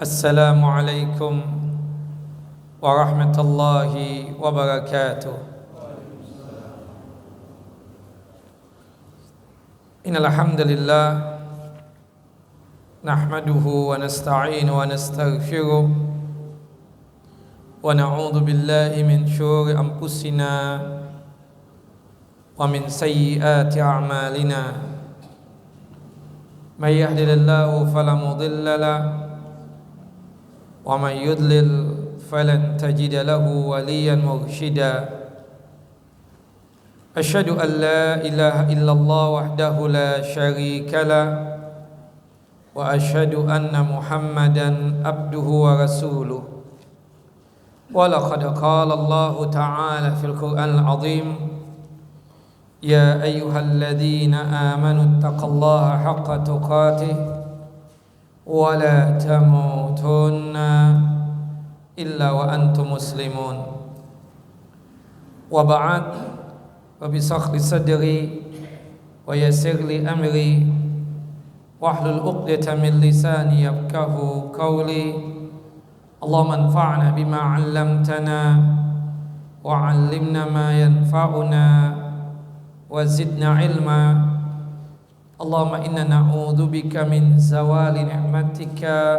Assalamualaikum warahmatullahi wabarakatuh. Innal hamdalillah nahmaduhu wa nasta'inu wa nastaghfiruh wa na'udzu billahi min syururi anfusina wa min sayyiati a'malina. May yahdihillahu fala mudilla lahu wa may yudlil falan tajida lahu waliyan mursyida. Asyhadu an la ilaha illallah wahdahu la syarika lah wa asyhadu anna Muhammadan abduhu wa rasuluh. Wa laqad qala Allah ta'ala fil Qur'anil 'azim, ya ayyuhalladzina amanu taqullaha haqqa tuqatih wa la tamutunna illa wa antum muslimun. Wa ba'd, wa bisakhli sadri wa yassir li amri wahlul 'uqdatam min lisani yafqahu qawli. Allahumma anfa'na bima 'allamtana wa 'allimna ma yanfa'una wa zidna 'ilma. Allahumma inna na'udzu bika min zawali ni'matika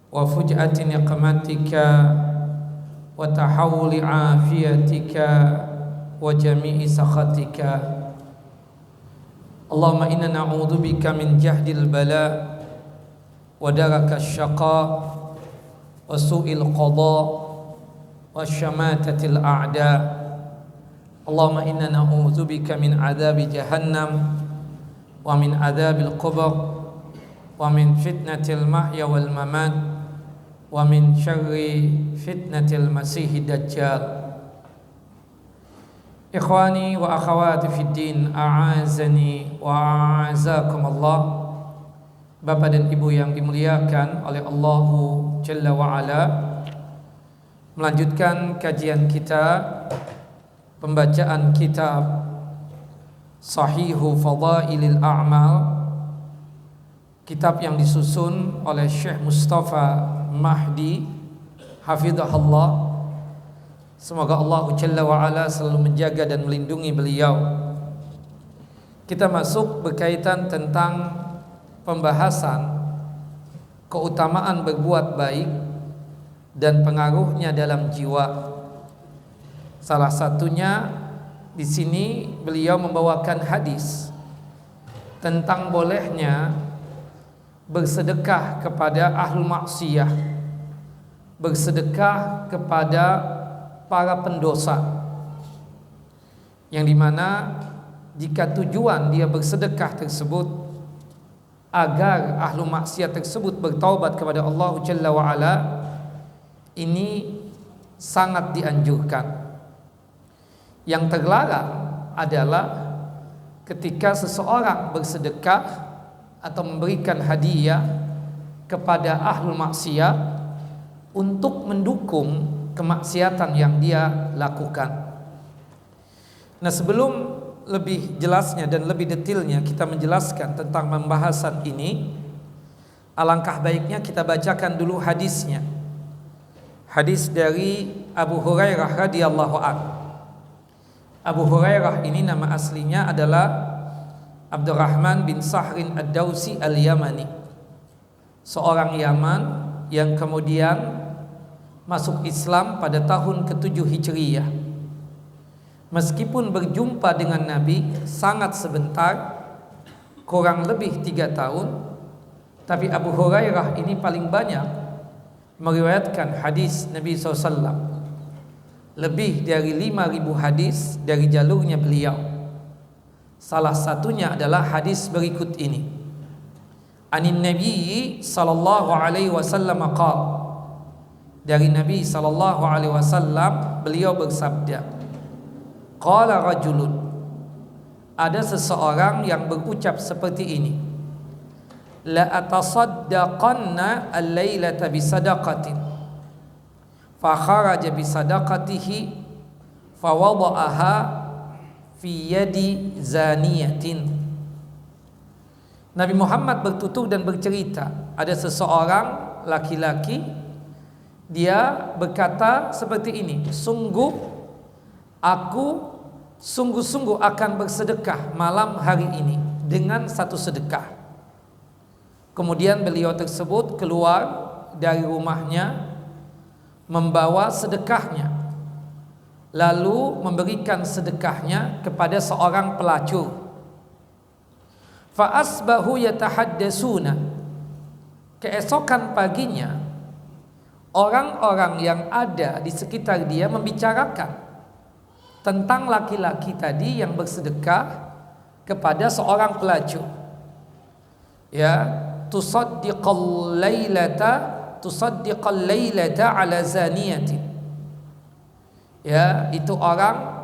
wa fuj'ati niqmatika wa tahawuli afiyatika wa jami'i sakhatika. Allahumma inna na'udzu bika min jahdil bala wa darakash syaqa wa su'il qada wa syamatatil a'da. Allahumma inna na'udzu bika min adzabi jahannam wa min adzabil qabr wa min fitnatil mahya wal mamat wa min syarri fitnatil masiihid dajjal. Ikhwani wa akhawati fid din, a'azani wa a'azakum Allah. Bapak dan Ibu yang dimuliakan oleh Allah Jalla wa Ala, melanjutkan kajian kita, pembacaan kitab Sahihu Fadailil A'mal, kitab yang disusun oleh Syekh Mustafa Mahdi hafizahullah. Semoga Allah Jalla wa Ala selalu menjaga dan melindungi beliau. Kita masuk berkaitan tentang pembahasan keutamaan berbuat baik dan pengaruhnya dalam jiwa. Salah satunya di sini beliau membawakan hadis tentang bolehnya bersedekah kepada ahlul maksiyah, bersedekah kepada para pendosa, yang dimana jika tujuan dia bersedekah tersebut agar ahlu maksiat tersebut bertaubat kepada Allah Jalla wa Ala, ini sangat dianjurkan. Yang terlarang adalah ketika seseorang bersedekah atau memberikan hadiah kepada ahlul maksiat untuk mendukung kemaksiatan yang dia lakukan. Nah, sebelum lebih jelasnya dan lebih detailnya kita menjelaskan tentang pembahasan ini, alangkah baiknya kita bacakan dulu hadisnya. Hadis dari Abu Hurairah radhiyallahu anhu. Abu Hurairah ini nama aslinya adalah Abdurrahman bin Sahrin Ad-Dausi Al-Yamani, seorang Yaman yang kemudian masuk Islam pada tahun ke-7 Hijriyah. Meskipun berjumpa dengan Nabi sangat sebentar, kurang lebih 3 tahun, tapi Abu Hurairah ini paling banyak meriwayatkan hadis Nabi SAW. Lebih dari 5.000 hadis dari jalurnya beliau. Salah satunya adalah hadis berikut ini. Anin Nabi sallallahu alaihi wasallam qala, dari Nabi sallallahu alaihi wasallam beliau bersabda, qala rajulun, ada seseorang yang berucap seperti ini, la atasaddaqanna al-lailata bisadaqatin, fa kharaja bisadaqatihi fa wada'aha fi yadi zaniyatin. Nabi Muhammad bertutur dan bercerita, ada seseorang laki-laki, dia berkata seperti ini, aku sungguh-sungguh akan bersedekah malam hari ini dengan satu sedekah. Kemudian beliau tersebut keluar dari rumahnya membawa sedekahnya, lalu memberikan sedekahnya kepada seorang pelacur. Fa asbahu yatahaddasuna. Keesokan paginya orang-orang yang ada di sekitar dia membicarakan tentang laki-laki tadi yang bersedekah kepada seorang pelacur. Ya, tusaddiqal lailata ala zaniyatin. Ya, itu orang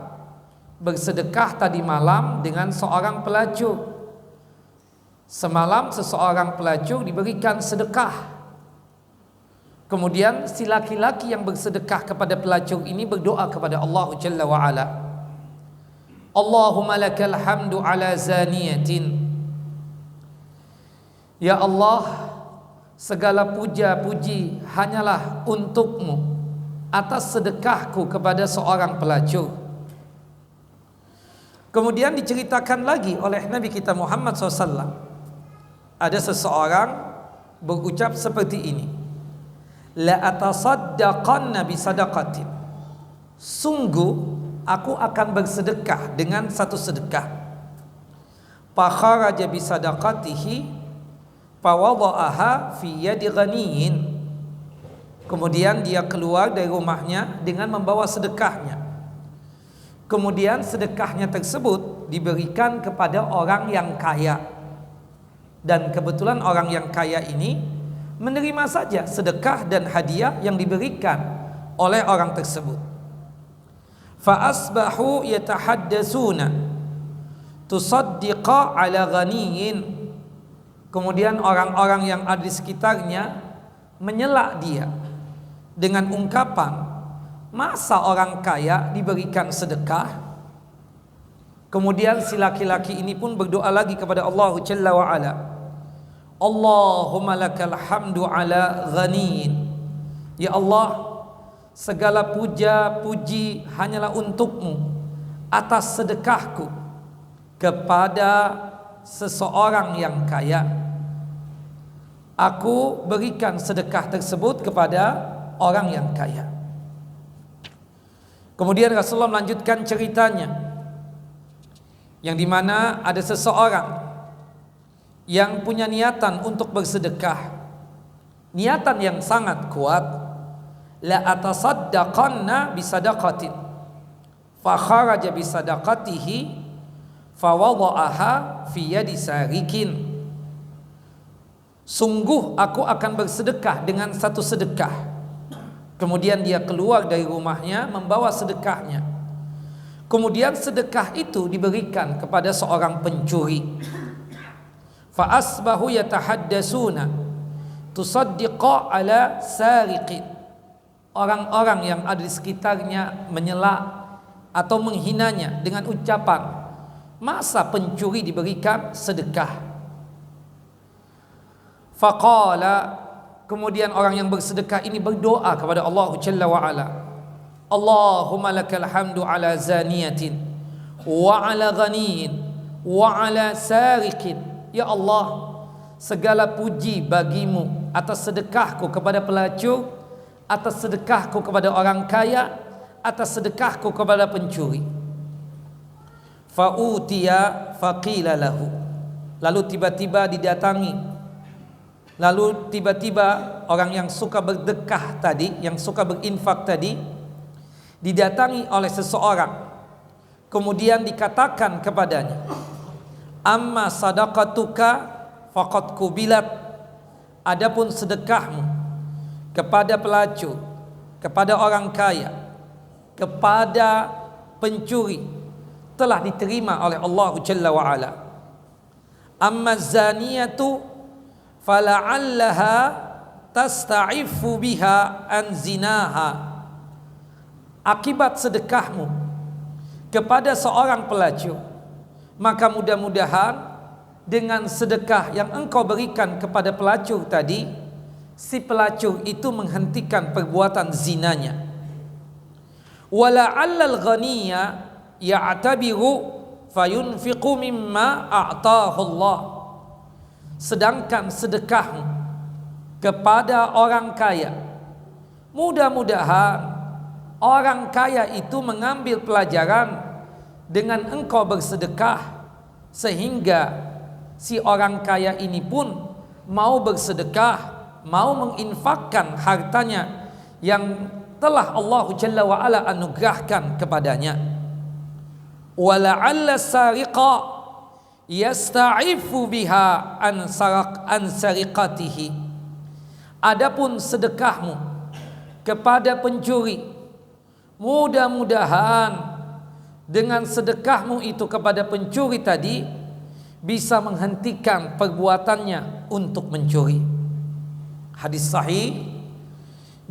bersedekah tadi malam dengan seorang pelacur. Semalam seseorang pelacur diberikan sedekah. Kemudian si laki-laki yang bersedekah kepada pelacur ini berdoa kepada Allah Jalla wa Ala. Allahumma lakal hamdu ala zaniyatin. Ya Allah, segala puja-puji hanyalah untukmu atas sedekahku kepada seorang pelacur. Kemudian diceritakan lagi oleh Nabi kita Muhammad SAW, ada seseorang berucap seperti ini, la atasaddaqanna bi sadaqatin. Sungguh aku akan bersedekah dengan satu sedekah. Fa kharaja bi sadaqatihi fa wada'aha fi yadi ghaniyin. Kemudian dia keluar dari rumahnya dengan membawa sedekahnya. Kemudian sedekahnya tersebut diberikan kepada orang yang kaya. Dan kebetulan orang yang kaya ini menerima saja sedekah dan hadiah yang diberikan oleh orang tersebut. Fa asbahu yatahaddasuna tusaddiqa ala ghaniyin. Kemudian orang-orang yang ada di sekitarnya menyela dia dengan ungkapan, masa orang kaya diberikan sedekah? Kemudian si laki-laki ini pun berdoa lagi kepada Allah Jalla wa Ala. Allahumma lakal hamdu ala ghaniyin. Ya Allah, segala puja-puji hanyalah untukmu atas sedekahku kepada seseorang yang kaya. Aku berikan sedekah tersebut kepada orang yang kaya. Kemudian Rasulullah melanjutkan ceritanya, yang dimana ada seseorang yang punya niatan untuk bersedekah, niatan yang sangat kuat. La atasaddaqanna bisadaqatin fa kharaja bisadaqatihi fa wada'aha fi yadi sarikin. Sungguh aku akan bersedekah dengan satu sedekah. Kemudian dia keluar dari rumahnya membawa sedekahnya. Kemudian sedekah itu diberikan kepada seorang pencuri. Fa asbahu yatahaddasuna tusaddiqa ala sariqin. Orang-orang yang ada di sekitarnya menyela atau menghinanya dengan ucapan, masa pencuri diberikan sedekah? Faqala, kemudian orang yang bersedekah ini berdoa kepada Allah Jalla wa Ala. Allahumma lakal hamdu ala zaniyatin wa ala ghaniyin wa ala sariqin. Ya Allah, segala puji bagimu atas sedekahku kepada pelacur, atas sedekahku kepada orang kaya, atas sedekahku kepada pencuri. Fa'utiya faqila lahu. Lalu tiba-tiba didatangi. Lalu tiba-tiba orang yang suka berdekah tadi, yang suka berinfak tadi, didatangi oleh seseorang. Kemudian dikatakan kepadanya, amma sadaqatuka faqad kubilat. Adapun sedekahmu kepada pelacur, kepada orang kaya, kepada pencuri telah diterima oleh Allah Jalla wa Ala. Amma zaniyatu fala'allaha tasta'ifu biha an zinaha. Akibat sedekahmu kepada seorang pelacur, maka mudah-mudahan dengan sedekah yang engkau berikan kepada pelacur tadi, si pelacur itu menghentikan perbuatan zinanya. Wala'allal ghaniya ya'tabiru fayunfiqu mimma a'tahu Allah. Sedangkan sedekahmu kepada orang kaya, mudah-mudahan orang kaya itu mengambil pelajaran dengan engkau bersedekah, sehingga si orang kaya ini pun mau bersedekah, mau menginfakkan hartanya yang telah Allah Jalla wa'ala anugerahkan kepadanya. Wala'alla sariqa yasta'ifu biha an sariqatihi. Adapun sedekahmu kepada pencuri, mudah-mudahan dengan sedekahmu itu kepada pencuri tadi bisa menghentikan perbuatannya untuk mencuri. Hadis sahih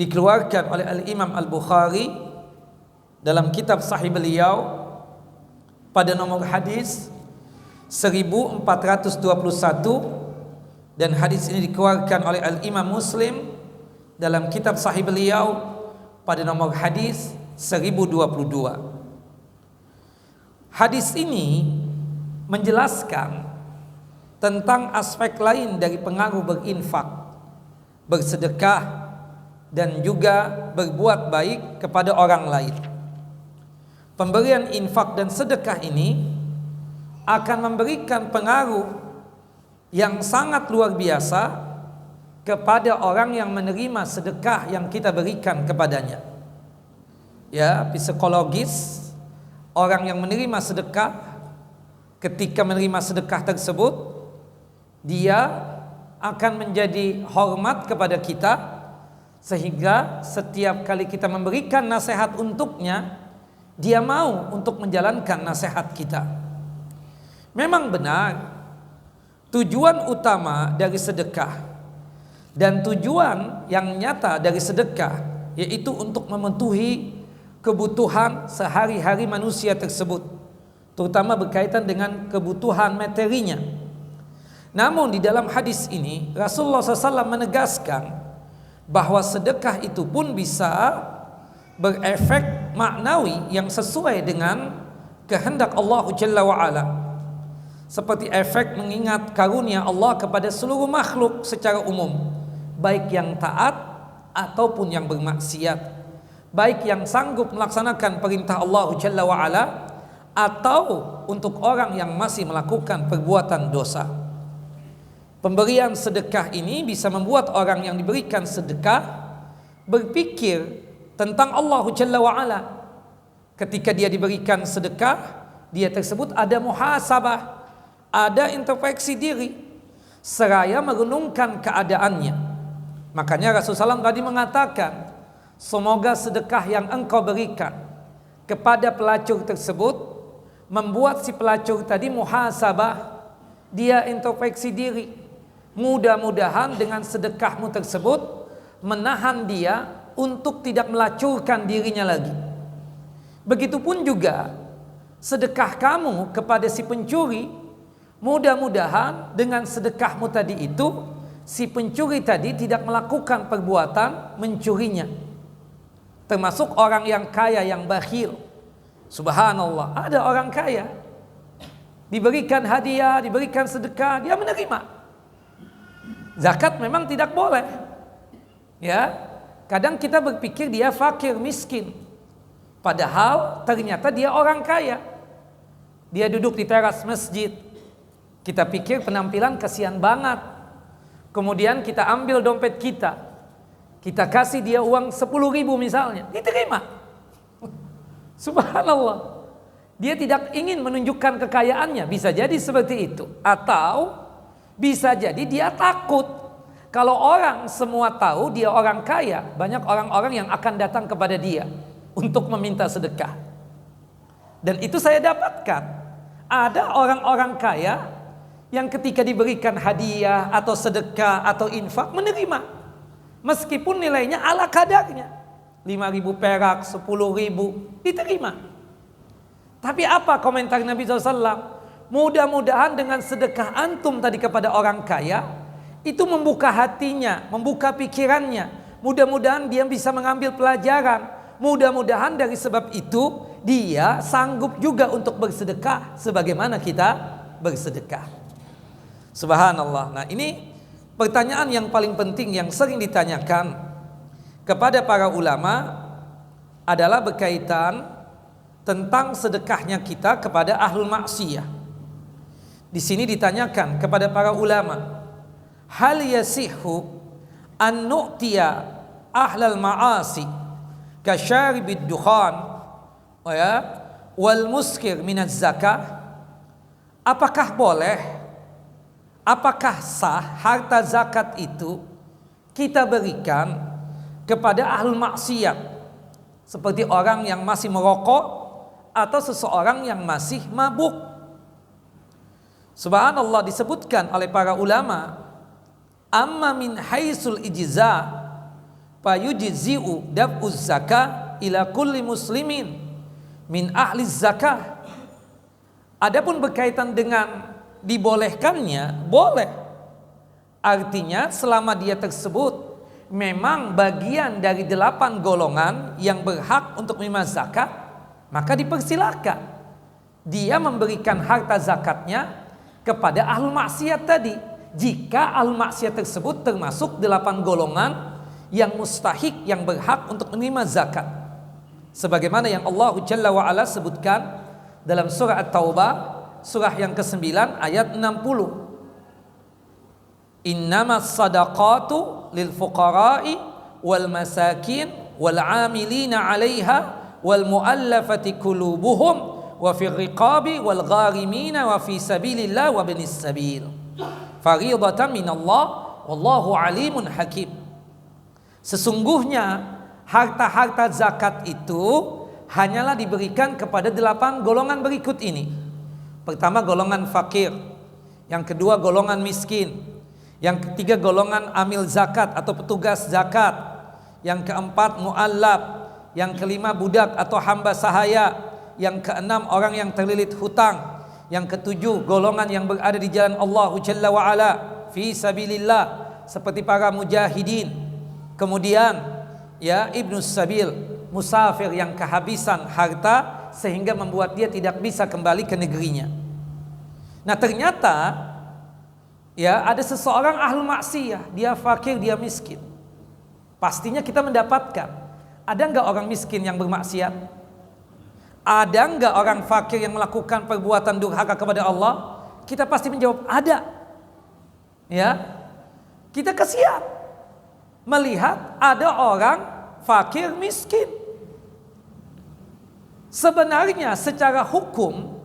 dikeluarkan oleh Al-Imam Al-Bukhari dalam kitab sahih beliau pada nomor hadis 1421, dan hadis ini dikeluarkan oleh Al-Imam Muslim dalam kitab sahih beliau pada nomor hadis 1022. Hadis ini menjelaskan tentang aspek lain dari pengaruh berinfak, bersedekah, dan juga berbuat baik kepada orang lain. Pemberian infak dan sedekah ini akan memberikan pengaruh yang sangat luar biasa kepada orang yang menerima sedekah yang kita berikan kepadanya. Ya, psikologis orang yang menerima sedekah, ketika menerima sedekah tersebut, dia akan menjadi hormat kepada kita, sehingga setiap kali kita memberikan nasihat untuknya, dia mau untuk menjalankan nasihat kita. Memang benar, tujuan utama dari sedekah dan tujuan yang nyata dari sedekah yaitu untuk memenuhi kebutuhan sehari-hari manusia tersebut, terutama berkaitan dengan kebutuhan materinya. Namun di dalam hadis ini Rasulullah SAW menegaskan bahwa sedekah itu pun bisa berefek maknawi yang sesuai dengan kehendak Allah Jalla wa'ala, seperti efek mengingat karunia Allah kepada seluruh makhluk secara umum, baik yang taat ataupun yang bermaksiat, baik yang sanggup melaksanakan perintah Allah Jalla wa'ala atau untuk orang yang masih melakukan perbuatan dosa. Pemberian sedekah ini bisa membuat orang yang diberikan sedekah berpikir tentang Allah Jalla wa'ala. Ketika dia diberikan sedekah, dia tersebut ada muhasabah, ada introspeksi diri, seraya merenungkan keadaannya. Makanya Rasulullah SAW tadi mengatakan, semoga sedekah yang engkau berikan kepada pelacur tersebut membuat si pelacur tadi muhasabah, dia introspeksi diri. Mudah-mudahan dengan sedekahmu tersebut menahan dia untuk tidak melacurkan dirinya lagi. Begitupun juga sedekah kamu kepada si pencuri, mudah-mudahan dengan sedekahmu tadi itu si pencuri tadi tidak melakukan perbuatan mencurinya. Termasuk orang yang kaya yang bakhil. Subhanallah, ada orang kaya diberikan hadiah, diberikan sedekah, dia menerima. Zakat memang tidak boleh. Ya, kadang kita berpikir dia fakir miskin, padahal ternyata dia orang kaya. Dia duduk di teras masjid, kita pikir penampilan kasihan banget. Kemudian kita ambil dompet kita kasih dia uang 10.000 misalnya, diterima. Subhanallah, dia tidak ingin menunjukkan kekayaannya, bisa jadi seperti itu. Atau bisa jadi dia takut kalau orang semua tahu dia orang kaya, banyak orang-orang yang akan datang kepada dia untuk meminta sedekah. Dan itu saya dapatkan, ada orang-orang kaya yang ketika diberikan hadiah atau sedekah atau infak menerima, meskipun nilainya ala kadarnya, 5.000 perak, 10.000 diterima. Tapi apa komentar Nabi SAW? Mudah-mudahan dengan sedekah antum tadi kepada orang kaya, itu membuka hatinya, membuka pikirannya. Mudah-mudahan dia bisa mengambil pelajaran. Mudah-mudahan dari sebab itu dia sanggup juga untuk bersedekah sebagaimana kita bersedekah. Subhanallah. Nah, ini pertanyaan yang paling penting yang sering ditanyakan kepada para ulama adalah berkaitan tentang sedekahnya kita kepada ahlul maksiyah. Di sini ditanyakan kepada para ulama, hal yasihhu an nu'tiya ahlal ma'asi kasyaribid dukhan wal muskir minaz zakah? Apakah boleh, apakah sah harta zakat itu kita berikan kepada ahlul maksiat, seperti orang yang masih merokok atau seseorang yang masih mabuk? Subhanallah, disebutkan oleh para ulama, amma min haisul ijza fa yujzi'u dab'uz zakah ila kulli muslimin min ahli zakah. Adapun berkaitan dengan dibolehkannya, boleh. Artinya selama dia tersebut memang bagian dari 8 golongan yang berhak untuk menerima zakat, maka dipersilakan dia memberikan harta zakatnya kepada ahlul maksiat tadi, jika ahlul maksiat tersebut termasuk 8 golongan yang mustahik, yang berhak untuk menerima zakat, sebagaimana yang Allah Jalla wa Ala sebutkan dalam surah At-Taubah, surah yang ke-9 ayat 60. Innamas sadaqatu lil fuqara'i wal masakin wal 'amilina 'alaiha wal mu'allafati qulubuhum wa fi riqabi wal gharimina wa fi sabilillah wa binis sabil fariidatan minallah wallahu alimun hakim. Sesungguhnya harta-harta zakat itu hanyalah diberikan kepada 8 golongan berikut ini. Pertama, golongan fakir. Yang kedua, golongan miskin. Yang ketiga, golongan amil zakat atau petugas zakat. Yang keempat, mu'allab. Yang kelima, budak atau hamba sahaya. Yang keenam, orang yang terlilit hutang. Yang ketujuh, golongan yang berada di jalan Allah Jalla wa Ala fi sabilillah, seperti para mujahidin. Kemudian ibnu sabil, musafir yang kehabisan harta sehingga membuat dia tidak bisa kembali ke negerinya. Nah, ternyata ada seseorang ahlu maksiyah, dia fakir, dia miskin. Pastinya kita mendapatkan, ada enggak orang miskin yang bermaksiat? Ada enggak orang fakir yang melakukan perbuatan durhaka kepada Allah? Kita pasti menjawab ada. Kita kasihan melihat ada orang fakir miskin. Sebenarnya secara hukum,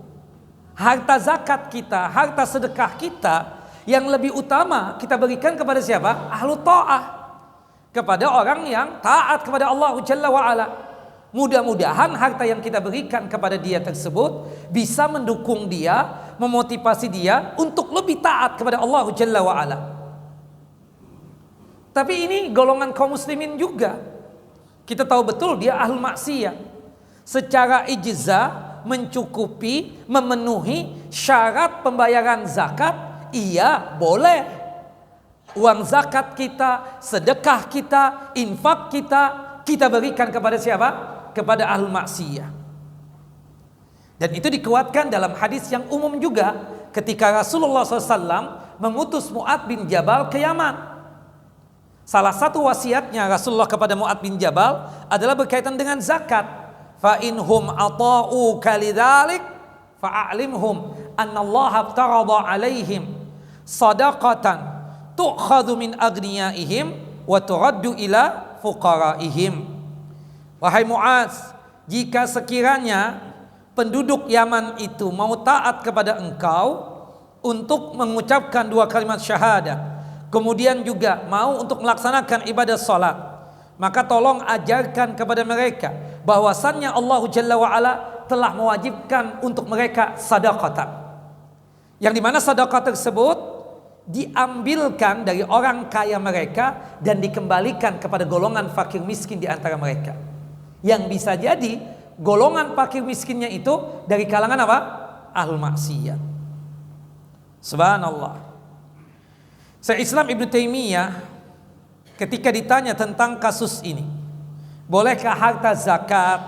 harta zakat kita, harta sedekah kita, yang lebih utama kita berikan kepada siapa? Ahlu ta'ah, kepada orang yang taat kepada Allah Jalla wa Ala. Mudah-mudahan harta yang kita berikan kepada dia tersebut bisa mendukung dia, memotivasi dia untuk lebih taat kepada Allah Jalla wa Ala. Tapi ini golongan kaum muslimin juga. Kita tahu betul dia ahlul maksiyah. Secara ijza mencukupi, memenuhi syarat pembayaran zakat, iya boleh. Uang zakat kita, sedekah kita, infak kita berikan kepada siapa? Kepada ahlul maksiyah. Dan itu dikuatkan dalam hadis yang umum juga, ketika Rasulullah SAW mengutus Mu'adz bin Jabal ke Yaman. Salah satu wasiatnya Rasulullah kepada Mu'adz bin Jabal adalah berkaitan dengan zakat. Fa inhum ata'u kalidzalik fa'alimhum anna Allah aftarada alaihim sadaqatan tu'khadhu min agniyaihim wa turaddu ila fuqaraihim. Wahai Mu'adz, jika sekiranya penduduk Yaman itu mau taat kepada engkau untuk mengucapkan 2 kalimat syahadat, kemudian juga mau untuk melaksanakan ibadah salat, maka tolong ajarkan kepada mereka bahwasannya Allah Jalla wa Ala telah mewajibkan untuk mereka sedekah. Yang dimana sedekah tersebut diambilkan dari orang kaya mereka dan dikembalikan kepada golongan fakir miskin di antara mereka. Yang bisa jadi golongan fakir miskinnya itu dari kalangan apa? Ahlul maksiyah. Subhanallah. Syekh Islam Ibnu Taimiyah ketika ditanya tentang kasus ini, bolehkah harta zakat,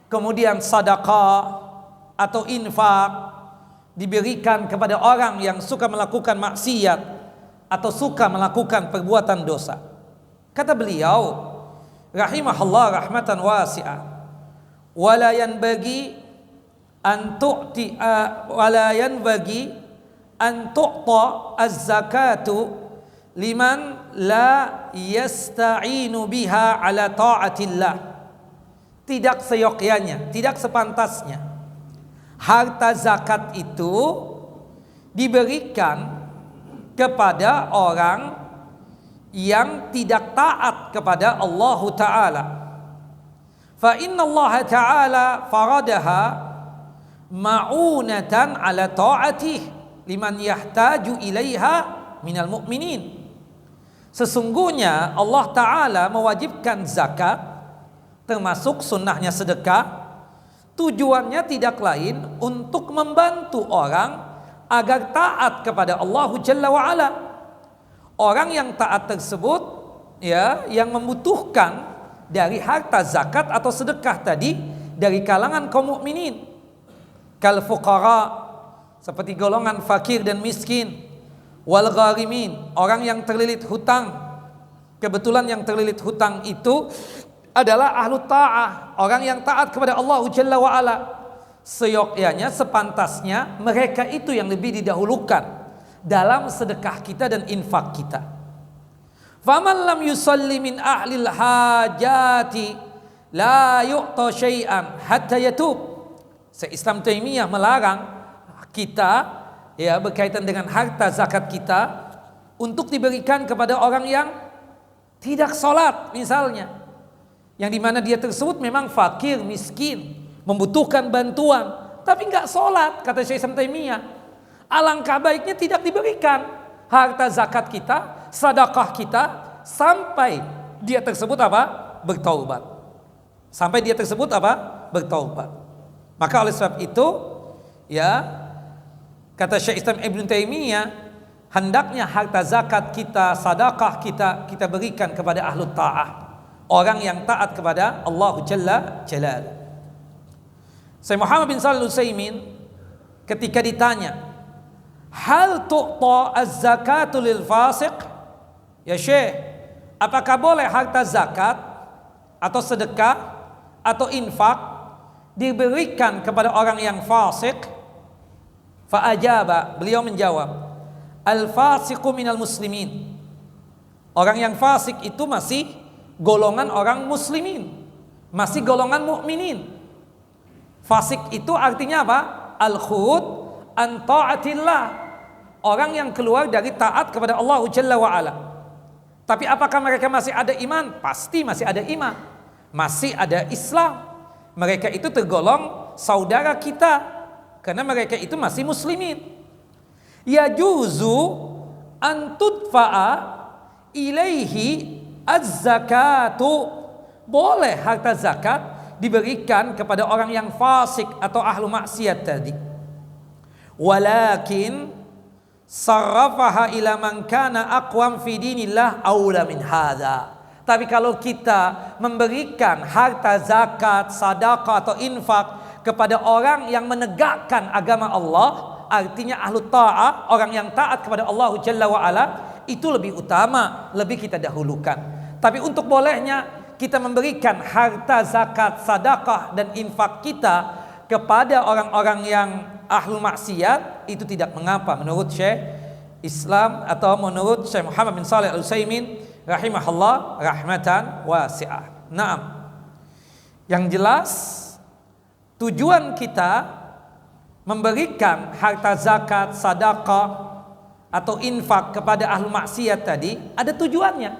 kemudian sedekah atau infak diberikan kepada orang yang suka melakukan maksiat atau suka melakukan perbuatan dosa? Kata beliau rahimahullah rahmatan wasi'ah, wala yanbaghi an tu'ta az-zakatu liman la yasta'inu biha ala ta'atillah. Tidak seyogyanya, tidak sepantasnya harta zakat itu diberikan kepada orang yang tidak taat kepada Allah Ta'ala. Fa inna Allah Ta'ala faradaha ma'unatan ala ta'atih liman yahtaju ilaiha minal mu'minin. Sesungguhnya Allah Ta'ala mewajibkan zakat, termasuk sunnahnya sedekah, tujuannya tidak lain untuk membantu orang agar taat kepada Allah Jalla wa'ala. Orang yang taat tersebut ya, yang membutuhkan dari harta zakat atau sedekah tadi dari kalangan kaum mukminin, kal fuqara, seperti golongan fakir dan miskin, wal gharimin, orang yang terlilit hutang. Kebetulan yang terlilit hutang itu adalah ahlu ta'ah, orang yang taat kepada Allah Jalla wa'ala. Seyogyanya, sepantasnya mereka itu yang lebih didahulukan dalam sedekah kita dan infak kita. Faman lam yusalli min ahlil hajati la yu'ta syai'an hatta yatub. Islam Taimiyah melarang kita ya berkaitan dengan harta zakat kita untuk diberikan kepada orang yang tidak sholat misalnya, yang dimana dia tersebut memang fakir, miskin, membutuhkan bantuan, tapi nggak sholat. Kata Syekh Islam Taimiyah, alangkah baiknya tidak diberikan harta zakat kita, sedekah kita, sampai dia tersebut apa? Bertaubat. Sampai dia tersebut apa? Bertaubat. Maka oleh sebab itu ya, kata Syekh Islam Ibnu Taimiyah, hendaknya harta zakat kita, sedekah kita berikan kepada ahlu ta'ah, orang yang taat kepada Allah Jalla Jalaluhu. Syekh Muhammad bin Shalih Al-Utsaimin ketika ditanya, hal tu'ta az-zakatu lil fasiq? Ya Syekh, apakah boleh harta zakat atau sedekah atau infak diberikan kepada orang yang fasik? Fa'ajaba, beliau menjawab, al-fasiqu minal muslimin. Orang yang fasik itu masih golongan orang muslimin, masih golongan mukminin. Fasik itu artinya apa? Al-khud an ta'atillah, orang yang keluar dari taat kepada Allah Jalla wa'ala. Tapi apakah mereka masih ada iman? Pasti masih ada iman, masih ada Islam. Mereka itu tergolong saudara kita, karena mereka itu masih muslimin. Yajuzu an tudfa'a ilaihi az-zakatu, boleh harta zakat diberikan kepada orang yang fasik atau ahlu maksiat tadi. Walakin sarrafaha ila man kana aqwam fi dinillah aula min hadza. Tapi kalau kita memberikan harta zakat, sedekah atau infak kepada orang yang menegakkan agama Allah, artinya ahlu ta'ah, orang yang taat kepada Allah Jalla wa'ala, itu lebih utama, lebih kita dahulukan. Tapi untuk bolehnya kita memberikan harta zakat, sedekah dan infak kita kepada orang-orang yang ahlu maksiat, itu tidak mengapa menurut Syekh Islam atau menurut Syekh Muhammad bin Shalih Al-Utsaimin rahimahullah rahmatan wasi'ah. Naam. Yang jelas tujuan kita memberikan harta zakat, sedekah atau infak kepada ahlu maksiat tadi ada tujuannya,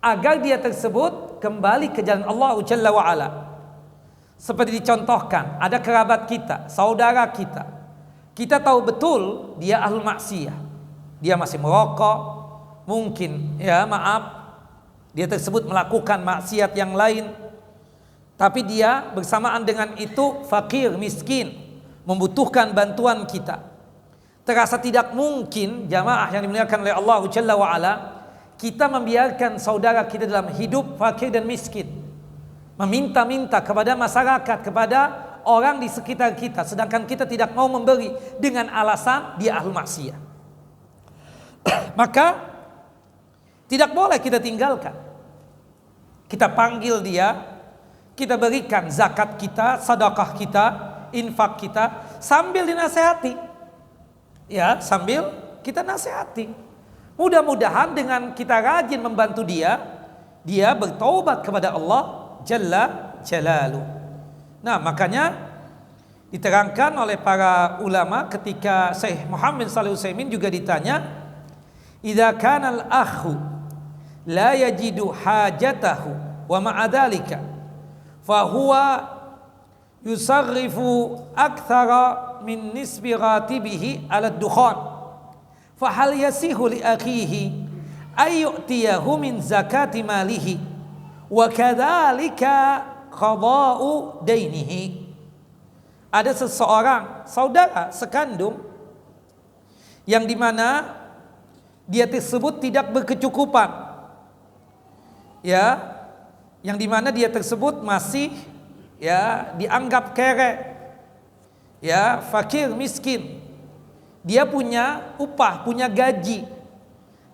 agar dia tersebut kembali ke jalan Allah Jalla wa'ala. Seperti dicontohkan, ada kerabat kita, saudara kita, kita tahu betul dia ahlu maksiat, dia masih merokok, mungkin ya dia tersebut melakukan maksiat yang lain, tapi dia bersamaan dengan itu fakir, miskin, membutuhkan bantuan kita. Terasa tidak mungkin, jamaah yang dimuliakan oleh Allah Jalla wa Ala, kita membiarkan saudara kita dalam hidup fakir dan miskin, meminta-minta kepada masyarakat, kepada orang di sekitar kita, sedangkan kita tidak mau memberi dengan alasan dia ahli maksiat. Maka tidak boleh kita tinggalkan. Kita panggil dia, kita berikan zakat kita, sedekah kita, infak kita, sambil dinasehati. Ya, sambil kita nasihati. Mudah-mudahan dengan kita rajin membantu dia bertaubat kepada Allah Jalla Jalaluh. Nah, makanya diterangkan oleh para ulama ketika Syekh Muhammad Shalih Utsaimin juga ditanya, "Idza kana al-akhu la yajidu hajatahu wa ma'a dzalika fa huwa yusarrifu aktsara min nisbi ratibihi ala dukhan fa hal yasihu li akhihi ay yu'tiyahu min zakati malihi wa kadzalika qada'u dainihi." Ada seseorang saudara sekandung yang dimana dia tersebut tidak berkecukupan, ya, yang dimana dia tersebut masih, ya, dianggap kere, ya, fakir miskin. Dia punya upah, punya gaji,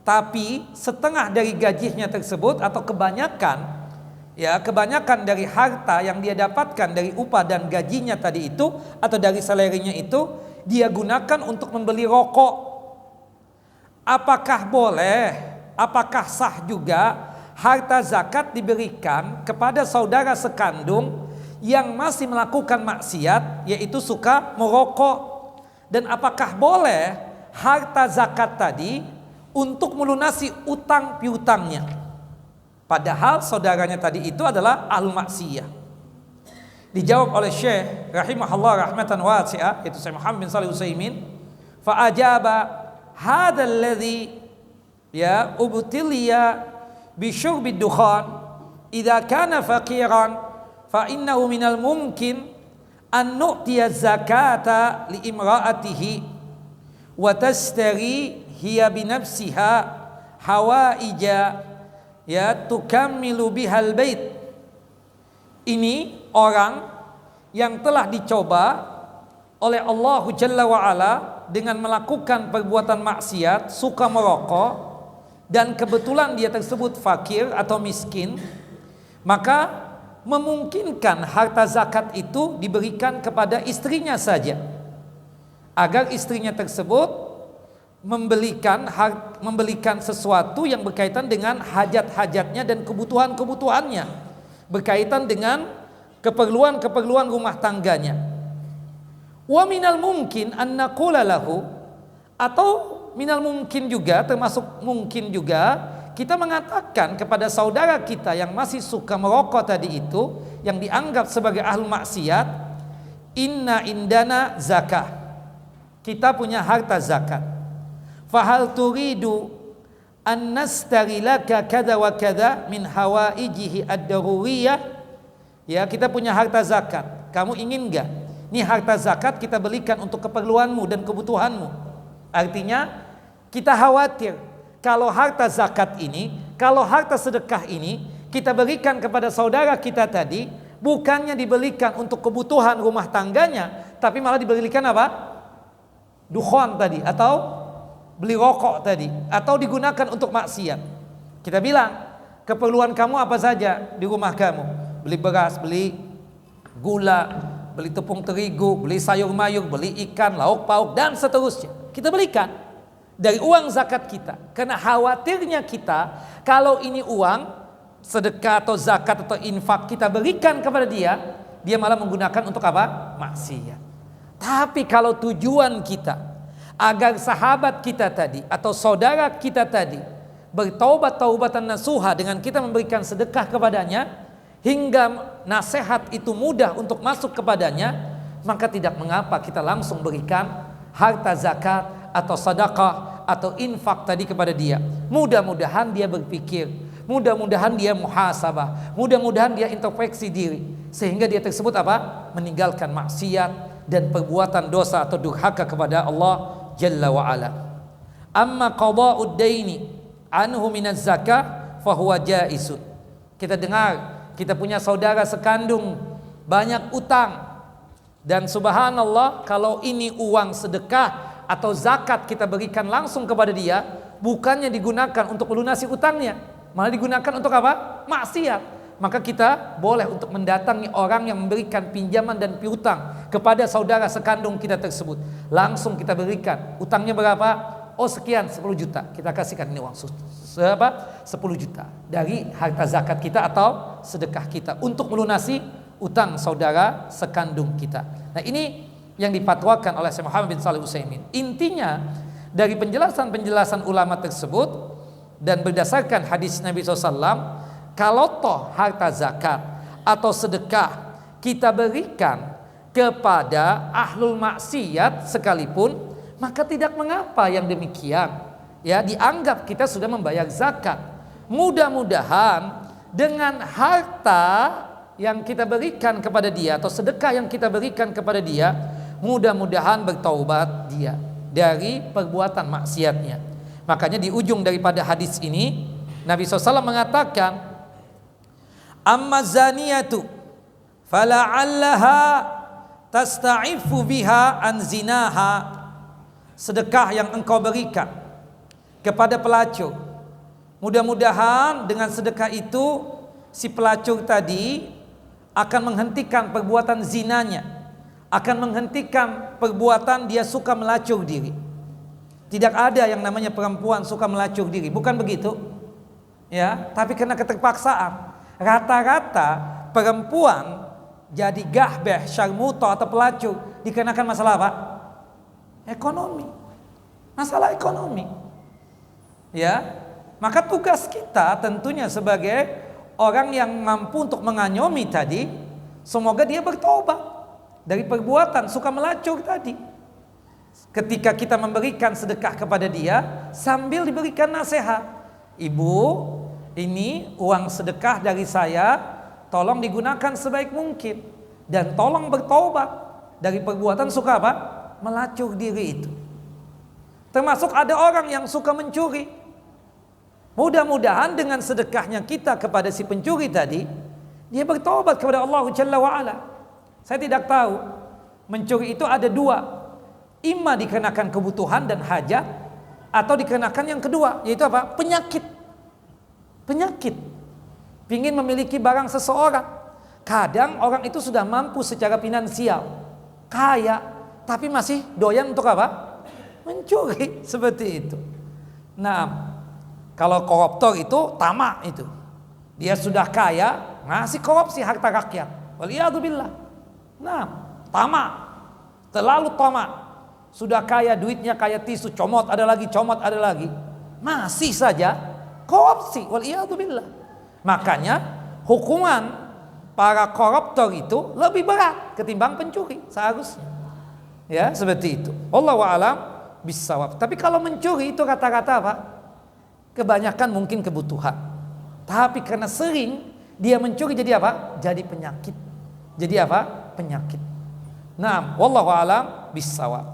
tapi setengah dari gajinya tersebut atau kebanyakan, ya, kebanyakan dari harta yang dia dapatkan dari upah dan gajinya tadi itu atau dari salarinya itu dia gunakan untuk membeli rokok. Apakah boleh, apakah sah juga harta zakat diberikan kepada saudara sekandung yang masih melakukan maksiat, yaitu suka merokok? Dan apakah boleh harta zakat tadi untuk melunasi utang piutangnya, padahal saudaranya tadi itu adalah ahli maksiat? Dijawab oleh Syekh rahimahullah rahmatan wasi'ah, yaitu Syekh Muhammad bin Shalih Utsaimin, fa ajaba hadzal ladzi ya ubtiliya bi syurbi dukhan idza kana faqiran fa innahu minal mumkin an nu'tiya zakata li imra'atihi wa tastari hiya bi nafsiha hawaija ya tukammilu bihal bait. Ini orang yang telah dicoba oleh Allah Jalla wa Ala dengan melakukan perbuatan maksiat, suka merokok, dan kebetulan dia tersebut fakir atau miskin, maka memungkinkan harta zakat itu diberikan kepada istrinya saja, agar istrinya tersebut membelikan sesuatu yang berkaitan dengan hajat-hajatnya dan kebutuhan-kebutuhannya, berkaitan dengan keperluan-keperluan rumah tangganya. Wa minal mungkin an naqula lahu, atau minal mungkin juga, termasuk mungkin juga kita mengatakan kepada saudara kita yang masih suka merokok tadi itu, yang dianggap sebagai ahli maksiat, inna indana zakah, kita punya harta zakat, fahal turidu an nastari laka kada wa kada min hawaijihi ad-daruriyah, ya, kita punya harta zakat, kamu ingin enggak ini harta zakat kita belikan untuk keperluanmu dan kebutuhanmu? Artinya kita khawatir kalau harta zakat ini, kalau harta sedekah ini kita berikan kepada saudara kita tadi, bukannya dibelikan untuk kebutuhan rumah tangganya, tapi malah diberikan apa? Dukhan tadi, atau beli rokok tadi, atau digunakan untuk maksiat. Kita bilang, keperluan kamu apa saja di rumah kamu? Beli beras, beli gula, beli tepung terigu, beli sayur mayur, beli ikan, lauk pauk, dan seterusnya. Kita belikan dari uang zakat kita, karena khawatirnya kita kalau ini uang sedekah atau zakat atau infak kita berikan kepada dia, dia malah menggunakan untuk apa? Maksiat. Tapi kalau tujuan kita agar sahabat kita tadi atau saudara kita tadi bertaubat taubatan nasuha dengan kita memberikan sedekah kepadanya hingga nasihat itu mudah untuk masuk kepadanya, maka tidak mengapa kita langsung berikan harta zakat atau sedekah atau infak tadi kepada dia. Mudah-mudahan dia berpikir, mudah-mudahan dia muhasabah, mudah-mudahan dia introspeksi diri, sehingga dia tersebut apa? Meninggalkan maksiat dan perbuatan dosa atau durhaka kepada Allah Jalla wa ala. Amma qada'ud daini anhu minaz zakah fahuwa jaisun. Kita dengar, kita punya saudara sekandung banyak utang, dan subhanallah kalau ini uang sedekah atau zakat kita berikan langsung kepada dia, bukannya digunakan untuk melunasi utangnya, malah digunakan untuk apa? Maksiat. Maka kita boleh untuk mendatangi orang yang memberikan pinjaman dan piutang kepada saudara sekandung kita tersebut. Langsung kita berikan. Utangnya berapa? Oh sekian, 10 juta. Kita kasihkan ini uang 10 juta dari harta zakat kita atau sedekah kita untuk melunasi utang saudara sekandung kita. Nah ini yang dipatwakan oleh Syekh Muhammad bin Shalih Utsaimin. Intinya dari penjelasan-penjelasan ulama tersebut dan berdasarkan hadis Nabi SAW, kalau toh harta zakat atau sedekah kita berikan kepada ahlul maksiat sekalipun, maka tidak mengapa yang demikian. Ya, dianggap kita sudah membayar zakat. Mudah-mudahan dengan harta yang kita berikan kepada dia atau sedekah yang kita berikan kepada dia, mudah-mudahan bertaubat dia dari perbuatan maksiatnya. Makanya di ujung daripada hadis ini Nabi SAW mengatakan, amma zaniyatu fala'allaha tasta'ifu biha an zinaha. Sedekah yang engkau berikan kepada pelacur, mudah-mudahan dengan sedekah itu si pelacur tadi akan menghentikan perbuatan zinanya, akan menghentikan perbuatan dia suka melacur diri. Tidak ada yang namanya perempuan suka melacur diri, bukan begitu? Ya, tapi karena keterpaksaan. Rata-rata perempuan jadi gahbeh, syarmuto atau pelacur dikenakan masalah apa? Ekonomi. Masalah ekonomi. Ya. Maka tugas kita tentunya sebagai orang yang mampu untuk mengayomi tadi, semoga dia bertobat dari perbuatan suka melacur tadi. Ketika kita memberikan sedekah kepada dia sambil diberikan nasihat, ibu, ini uang sedekah dari saya, tolong digunakan sebaik mungkin dan tolong bertobat dari perbuatan suka apa? Melacur diri itu. Termasuk ada orang yang suka mencuri. Mudah-mudahan dengan sedekahnya kita kepada si pencuri tadi, dia bertobat kepada Allah Jalla wa Ala. Saya tidak tahu, mencuri itu ada dua, imma dikenakan kebutuhan dan hajat, atau dikenakan yang kedua, yaitu apa? Penyakit. Pingin memiliki barang seseorang. Kadang orang itu sudah mampu secara finansial, kaya, tapi masih doyan untuk apa? Mencuri, seperti itu. Nah, kalau koruptor itu tamak itu. Dia sudah kaya, masih korupsi harta rakyat. Waliyadzubillah. Nah, tamak. Terlalu tamak. Sudah kaya, duitnya kaya tisu, comot ada lagi. Masih saja korupsi. Waliyadzubillah. Makanya hukuman para koruptor itu lebih berat ketimbang pencuri seharusnya. Ya, seperti itu. Wallahu a'lam bissawab. Tapi kalau mencuri itu kata-kata apa? Kebanyakan mungkin kebutuhan. Tapi karena sering dia mencuri jadi apa? Jadi penyakit. Jadi apa? Penyakit. Nah, wallahu a'lam bissawab.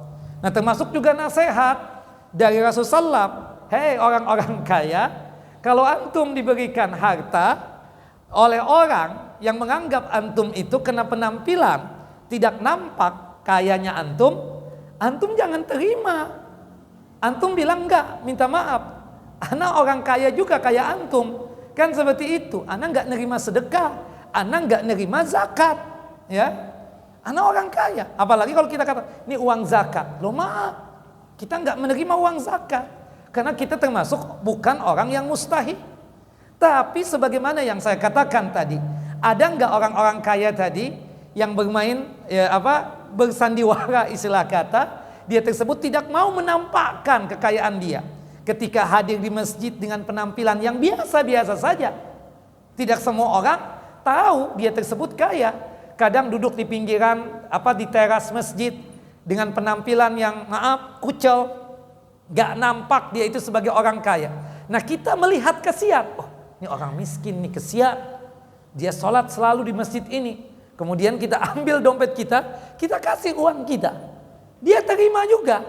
Nah, termasuk juga nasihat dari Rasulullah. Hei orang-orang kaya, kalau antum diberikan harta oleh orang yang menganggap antum itu kena penampilan tidak nampak kayanya antum jangan terima. Antum bilang enggak, minta maaf. Ana orang kaya juga kayak antum. Kan seperti itu. Ana enggak nerima sedekah, ana enggak nerima zakat, ya. Ana orang kaya. Apalagi kalau kita kata, ini uang zakat. Loh maaf, kita enggak menerima uang zakat. Karena kita termasuk bukan orang yang mustahil. Tapi sebagaimana yang saya katakan tadi, ada enggak orang-orang kaya tadi yang bermain bersandiwara istilah kata, dia tersebut tidak mau menampakkan kekayaan dia. Ketika hadir di masjid dengan penampilan yang biasa-biasa saja. Tidak semua orang tahu dia tersebut kaya. Kadang duduk di pinggiran di teras masjid dengan penampilan yang kucel, gak nampak dia itu sebagai orang kaya. Nah, kita melihat kesian, oh ini orang miskin nih, kesian. Dia sholat selalu di masjid ini. Kemudian kita ambil dompet kita kasih uang kita. Dia terima juga.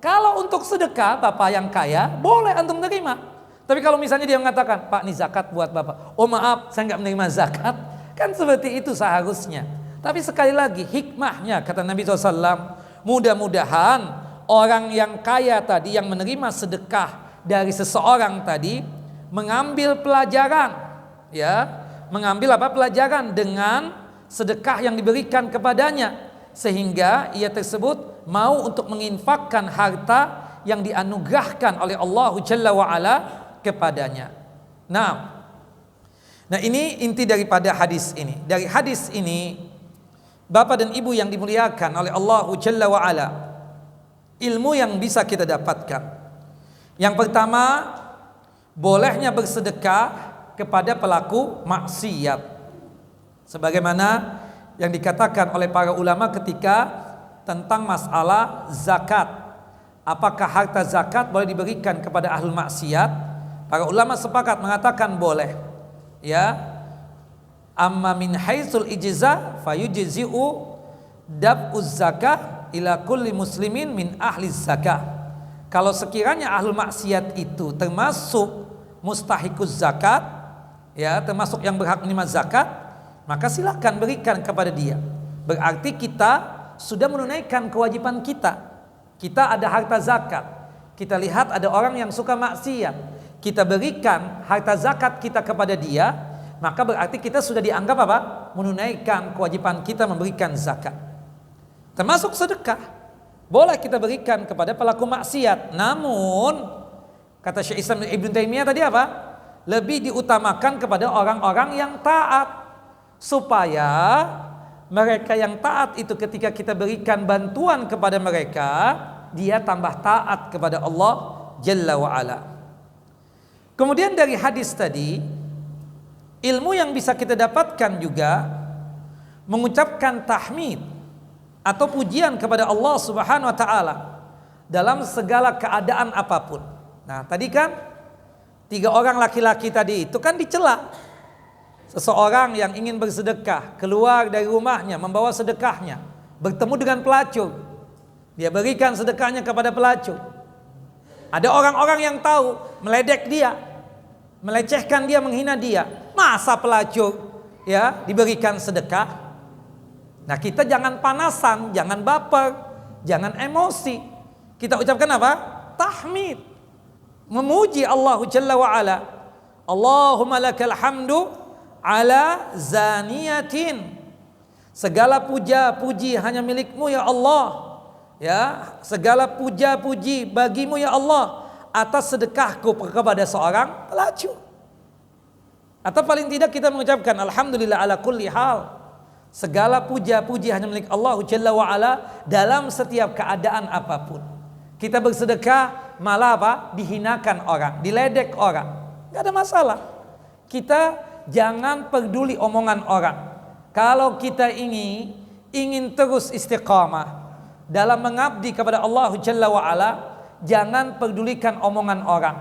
Kalau untuk sedekah bapak yang kaya boleh antum terima. Tapi kalau misalnya dia mengatakan, Pak, ini zakat buat bapak. Oh maaf, saya nggak menerima zakat. Kan seperti itu seharusnya. Tapi sekali lagi hikmahnya kata Nabi SAW, mudah-mudahan orang yang kaya tadi yang menerima sedekah dari seseorang tadi mengambil pelajaran, ya, mengambil pelajaran dengan sedekah yang diberikan kepadanya, sehingga ia tersebut mau untuk menginfakkan harta yang dianugerahkan oleh Allah Jalla wa Ala kepadanya. Nah ini inti daripada hadis ini. Dari hadis ini, Bapak dan Ibu yang dimuliakan oleh Allah Jalla wa Ala, ilmu yang bisa kita dapatkan. Yang pertama, bolehnya bersedekah kepada pelaku maksiat. Sebagaimana yang dikatakan oleh para ulama ketika tentang masalah zakat. Apakah harta zakat boleh diberikan kepada ahlul maksiat? Para ulama sepakat mengatakan boleh. Ya. Amma min haitsul ijza fayujzi'u dab'uz zakah ila kulli muslimin min ahli zakah. Kalau sekiranya ahlul maksiat itu termasuk mustahiquz zakat, ya, termasuk yang berhak menerima zakat, maka silakan berikan kepada dia. Berarti kita sudah menunaikan kewajiban kita. Kita ada harta zakat. Kita lihat ada orang yang suka maksiat, kita berikan harta zakat kita kepada dia, maka berarti kita sudah dianggap menunaikan kewajiban kita memberikan zakat. Termasuk sedekah boleh kita berikan kepada pelaku maksiat. Namun kata Syekh Islam Ibn Taimiyah tadi lebih diutamakan kepada orang-orang yang taat, supaya mereka yang taat itu ketika kita berikan bantuan kepada mereka, dia tambah taat kepada Allah Jalla wa Ala. Kemudian dari hadis tadi, ilmu yang bisa kita dapatkan juga mengucapkan tahmid atau pujian kepada Allah Subhanahu wa taala dalam segala keadaan apapun. Nah, tadi kan 3 orang laki-laki tadi itu kan dicela. Seseorang yang ingin bersedekah keluar dari rumahnya membawa sedekahnya, bertemu dengan pelacur, dia berikan sedekahnya kepada pelacur. Ada orang-orang yang tahu meledek dia, melecehkan dia, menghina dia. Masa pelacur ya diberikan sedekah? Nah, kita jangan panasan, jangan baper, jangan emosi. Kita ucapkan tahmid, memuji Allah Jalla wa Ala. Allahumma lakal hamdu ala zaniyatin. Segala puja-puji hanya milikmu ya Allah. Ya, segala puja-puji bagimu ya Allah atas sedekahku kepada seorang pelacur. Atau paling tidak kita mengucapkan alhamdulillah ala kulli hal. Segala puja-puji hanya milik Allah Jalla wa Ala dalam setiap keadaan apapun. Kita bersedekah malah dihinakan orang, diledek orang. Enggak ada masalah. Kita jangan peduli omongan orang. Kalau kita ingin terus istiqamah dalam mengabdi kepada Allah Jalla wa Ala, jangan pedulikan omongan orang.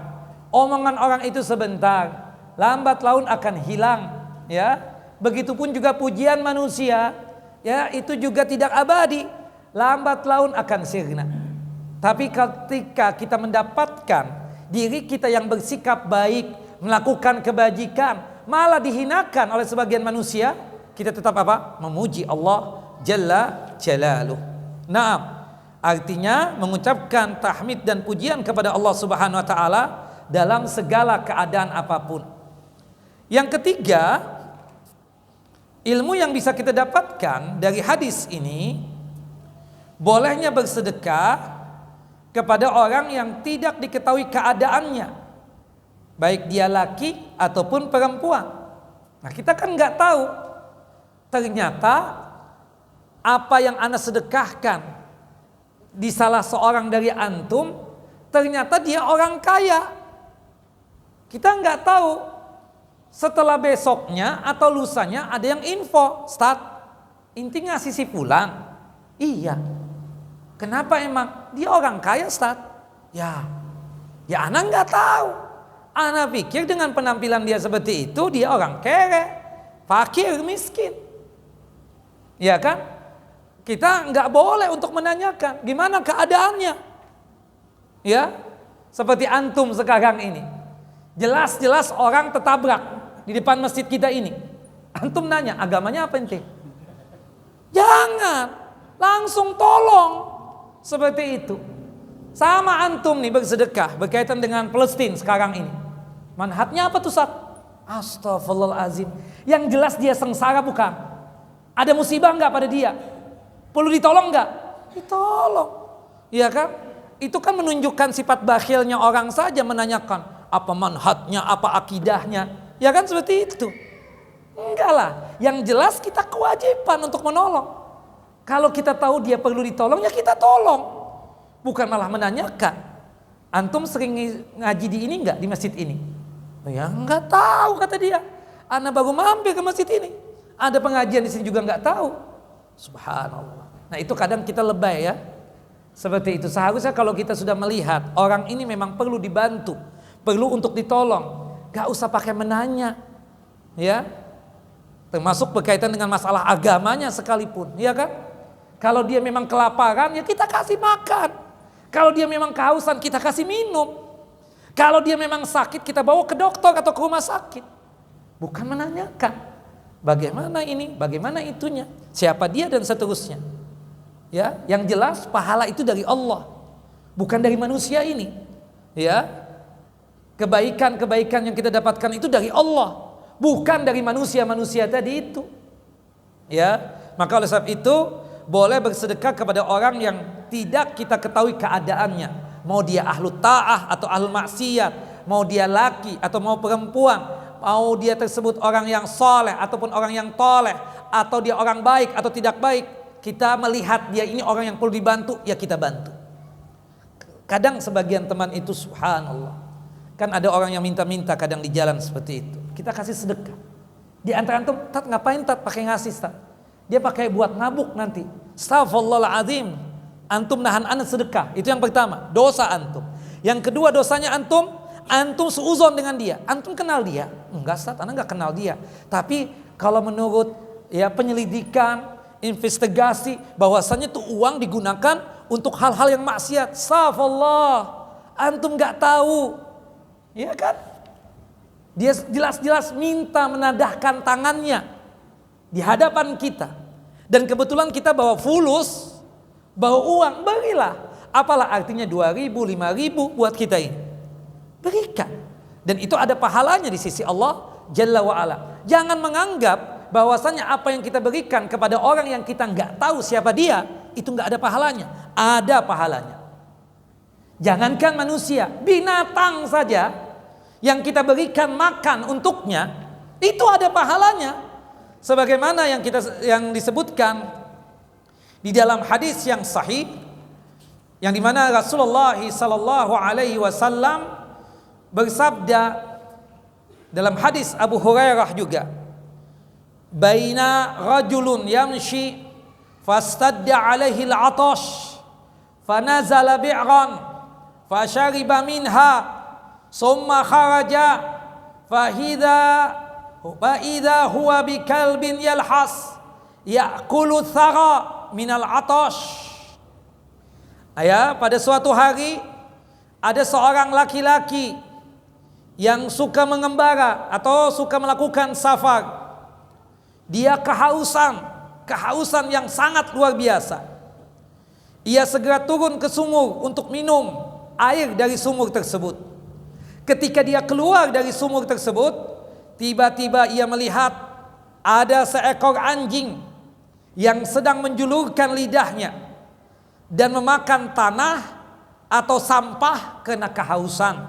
Omongan orang itu sebentar, lambat laun akan hilang, ya. Begitupun juga pujian manusia, ya, itu juga tidak abadi, lambat laun akan sirna. Tapi ketika kita mendapatkan diri kita yang bersikap baik, melakukan kebajikan, malah dihinakan oleh sebagian manusia, kita tetap memuji Allah Jalla Jalaluh. Nah, artinya mengucapkan tahmid dan pujian kepada Allah Subhanahu wa taala dalam segala keadaan apapun. Yang ketiga, ilmu yang bisa kita dapatkan dari hadis ini, bolehnya bersedekah kepada orang yang tidak diketahui keadaannya, baik dia laki ataupun perempuan. Nah, kita kan nggak tahu, ternyata apa yang Anda sedekahkan di salah seorang dari antum, ternyata dia orang kaya. Kita nggak tahu. Setelah besoknya atau lusanya ada yang info, Ustaz, inti ngasih si pulang. Iya. Kenapa emang? Dia orang kaya, Ustaz. Ya Ana nggak tahu. Ana pikir dengan penampilan dia seperti itu dia orang kere, fakir, miskin. Ya kan? Kita nggak boleh untuk menanyakan gimana keadaannya. Ya, seperti antum sekarang ini. Jelas-jelas orang tertabrak di depan masjid kita ini. Antum nanya, agamanya apa ente? Jangan, langsung tolong. Seperti itu. Sama antum nih bersedekah berkaitan dengan Palestina sekarang ini. Manhatnya apa tuh Ustaz? Astaghfirullahaladzim. Yang jelas dia sengsara bukan? Ada musibah enggak pada dia? Perlu ditolong enggak? Ditolong. Iya kan? Itu kan menunjukkan sifat bakhilnya orang saja menanyakan apa manhatnya, apa akidahnya. Ya kan seperti itu. Enggak lah. Yang jelas kita kewajiban untuk menolong. Kalau kita tahu dia perlu ditolong ya kita tolong. Bukan malah menanyakan. Antum sering ngaji di ini enggak, di masjid ini? Ya enggak tahu kata dia. Ana baru mampir ke masjid ini. Ada pengajian di sini juga enggak tahu. Subhanallah. Nah itu kadang kita lebay ya. Seperti itu. Seharusnya kalau kita sudah melihat orang ini memang perlu dibantu, perlu untuk ditolong, enggak usah pakai menanya. Ya. Termasuk berkaitan dengan masalah agamanya sekalipun, ya kan? Kalau dia memang kelaparan ya kita kasih makan. Kalau dia memang kehausan kita kasih minum. Kalau dia memang sakit kita bawa ke dokter atau ke rumah sakit. Bukan menanyakan bagaimana ini, bagaimana itunya, siapa dia dan seterusnya. Ya, yang jelas pahala itu dari Allah, bukan dari manusia ini. Ya. Kebaikan-kebaikan yang kita dapatkan itu dari Allah, bukan dari manusia-manusia tadi itu. Ya, maka oleh sebab itu boleh bersedekah kepada orang yang tidak kita ketahui keadaannya. Mau dia ahlu ta'ah atau ahlu maksiat, mau dia laki atau mau perempuan, mau dia tersebut orang yang soleh ataupun orang yang toleh, atau dia orang baik atau tidak baik. Kita melihat dia ini orang yang perlu dibantu, ya kita bantu. Kadang sebagian teman itu subhanallah, kan ada orang yang minta-minta kadang di jalan seperti itu. Kita kasih sedekah. Di antara antum, tat ngapain tat pakai ngasih tat? Dia pakai buat ngabuk nanti. Astaghfirullahaladzim. Antum nahan anak sedekah. Itu yang pertama, dosa antum. Yang kedua dosanya antum seuzon dengan dia. Antum kenal dia? Enggak Ustaz, anak enggak kenal dia. Tapi kalau menurut ya penyelidikan, investigasi bahwasanya tuh uang digunakan untuk hal-hal yang maksiat. Astagfirullah. Antum enggak tahu. Ya kan? Dia jelas-jelas minta menadahkan tangannya di hadapan kita, dan kebetulan kita bawa fulus, bawa uang, berilah. Apalah artinya 2.000, 5.000 buat kita ini, berikan. Dan itu ada pahalanya di sisi Allah Jalla wa'ala. Jangan menganggap bahwasanya apa yang kita berikan kepada orang yang kita nggak tahu siapa dia, itu nggak ada pahalanya. Ada pahalanya. Jangankan manusia, binatang saja yang kita berikan makan untuknya, itu ada pahalanya. Sebagaimana yang disebutkan di dalam hadis yang sahih, yang dimana Rasulullah sallallahu alaihi wasallam bersabda dalam hadis Abu Hurairah juga, baina rajulun yamshi fastadda alaihi al-atash fanazala bi'ran fashariba minha summa kharaja fa'idha huwa bikalbin yalhas ya'kulu thara minal atash. Ya, pada suatu hari ada seorang laki-laki yang suka mengembara atau suka melakukan safar. Dia kehausan yang sangat luar biasa. Ia segera turun ke sumur untuk minum air dari sumur tersebut. Ketika dia keluar dari sumur tersebut, tiba-tiba ia melihat ada seekor anjing yang sedang menjulurkan lidahnya dan memakan tanah atau sampah karena kehausan.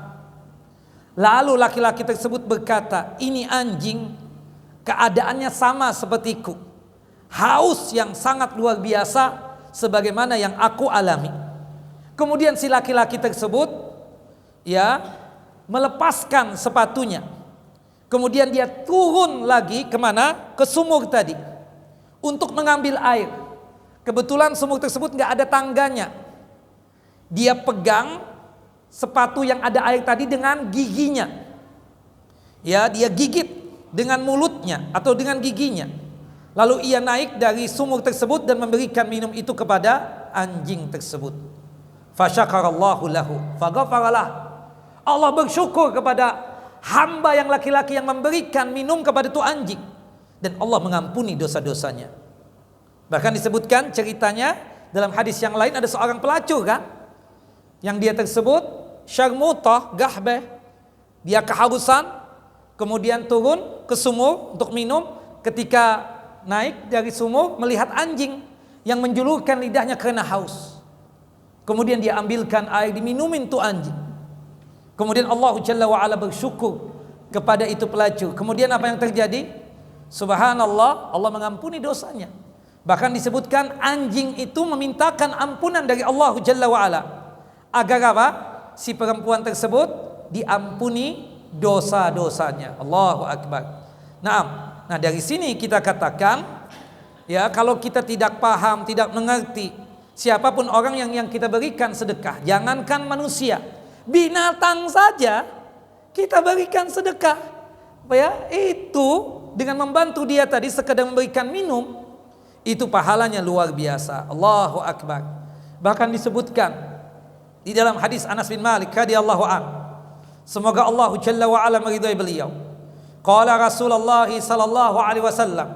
Lalu laki-laki tersebut berkata, ini anjing keadaannya sama sepertiku, haus yang sangat luar biasa sebagaimana yang aku alami. Kemudian si laki-laki tersebut ya melepaskan sepatunya. Kemudian dia turun lagi kemana? Ke sumur tadi untuk mengambil air. Kebetulan sumur tersebut nggak ada tangganya. Dia pegang sepatu yang ada air tadi dengan giginya. Ya, dia gigit dengan mulutnya atau dengan giginya. Lalu ia naik dari sumur tersebut dan memberikan minum itu kepada anjing tersebut. Fasyakarallahu lahu faghafaralah. Allah bersyukur kepada hamba yang laki-laki yang memberikan minum kepada tu anjing, dan Allah mengampuni dosa-dosanya. Bahkan disebutkan ceritanya dalam hadis yang lain, ada seorang pelacur kan, yang dia tersebut syarmutah gahbeh, dia kehausan, kemudian turun ke sumur untuk minum. Ketika naik dari sumur melihat anjing yang menjulurkan lidahnya karena haus, kemudian dia ambilkan air, diminumin tu anjing. Kemudian Allah Jalla wa'ala bersyukur kepada itu pelacur. Kemudian apa yang terjadi? Subhanallah, Allah mengampuni dosanya. Bahkan disebutkan anjing itu memintakan ampunan dari Allah Jalla wa'ala, agar apa? Si perempuan tersebut diampuni dosa-dosanya. Allahu Akbar. Nah dari sini kita katakan, ya, kalau kita tidak paham, tidak mengerti, siapapun orang yang kita berikan sedekah, jangankan manusia, binatang saja kita berikan sedekah, ya, itu dengan membantu dia tadi sekadar memberikan minum, itu pahalanya luar biasa. Allahu Akbar. Bahkan disebutkan di dalam hadis Anas bin Malik radhiyallahu anhu, semoga Allah Jalla wa ala meridai beliau, qala Rasulullah sallallahu alaihi wasallam,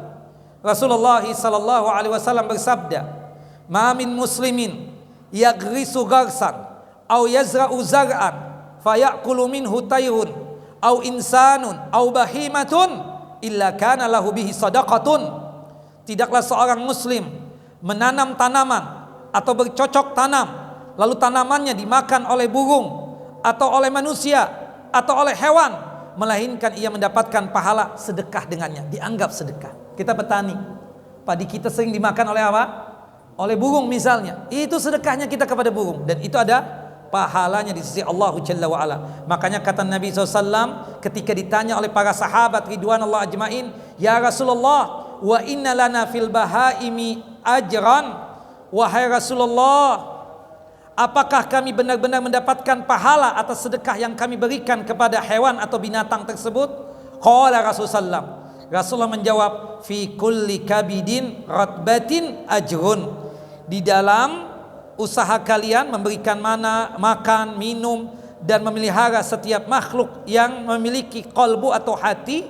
Rasulullah sallallahu alaihi wasallam bersabda, ma min muslimin yaghrisu gharsan aw yazra'u zar'an fayaqulu minhu tayrun aw insanun aw bahimatun illa kana lahu bihi sadaqatun. Tidaklah seorang muslim menanam tanaman atau bercocok tanam, lalu tanamannya dimakan oleh burung atau oleh manusia atau oleh hewan, melainkan ia mendapatkan pahala sedekah dengannya, dianggap sedekah. Kita petani, padi kita sering dimakan oleh apa? Oleh burung misalnya, itu sedekahnya kita kepada burung, dan itu ada pahalanya di sisi Allah Jalla wa'ala. Makanya kata Nabi SAW ketika ditanya oleh para sahabat ridwanullah ajmain, ya Rasulullah, wa inna lana fil bahaimi ajran, wahai Rasulullah, apakah kami benar-benar mendapatkan pahala atas sedekah yang kami berikan kepada hewan atau binatang tersebut? Qala Rasulullah, Rasulullah menjawab, fi kulli kabidin ratbatin ajrun. Di dalam usaha kalian memberikan makan, minum, dan memelihara setiap makhluk yang memiliki qalbu atau hati,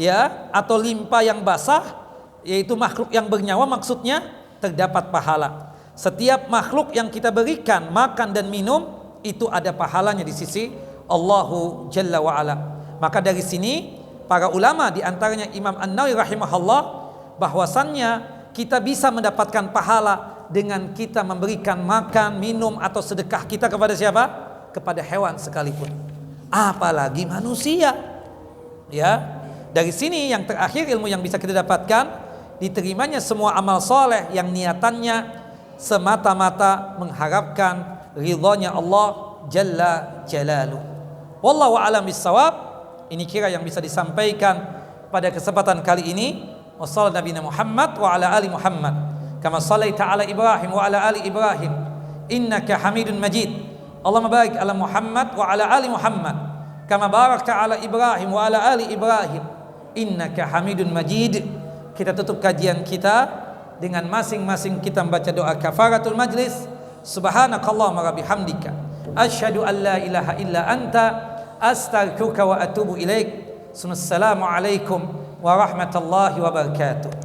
ya, atau limpa yang basah, yaitu makhluk yang bernyawa, maksudnya terdapat pahala. Setiap makhluk yang kita berikan makan dan minum, itu ada pahalanya di sisi Allahu Jalla wa'ala. Maka dari sini para ulama, di antaranya Imam An-Nawawi rahimahullah, bahwasannya kita bisa mendapatkan pahala dengan kita memberikan makan, minum atau sedekah kita kepada siapa? Kepada hewan sekalipun, apalagi manusia. Ya, dari sini yang terakhir ilmu yang bisa kita dapatkan, diterimanya semua amal soleh yang niatannya semata-mata mengharapkan ridhonya Allah Jalla Jalaluh. Wallahu a'lam bissawab. Ini kira yang bisa disampaikan pada kesempatan kali ini. Wassallallahu nabiyana Muhammad wa ala ali Muhammad kama shallaita ala Ibrahim wa ala ali Ibrahim innaka Hamidun Majid. Allahumma barik ala Muhammad wa ala ali Muhammad kama barakta ala Ibrahim wa ala ali Ibrahim innaka Hamidun Majid. Kita tutup kajian kita dengan masing-masing kita membaca doa kafaratul majlis. Subhanakallahumma wa bihamdika asyhadu an la ilaha illa anta astaghfiruka wa atubu ilaik. Assalamualaikum warahmatullahi wabarakatuh.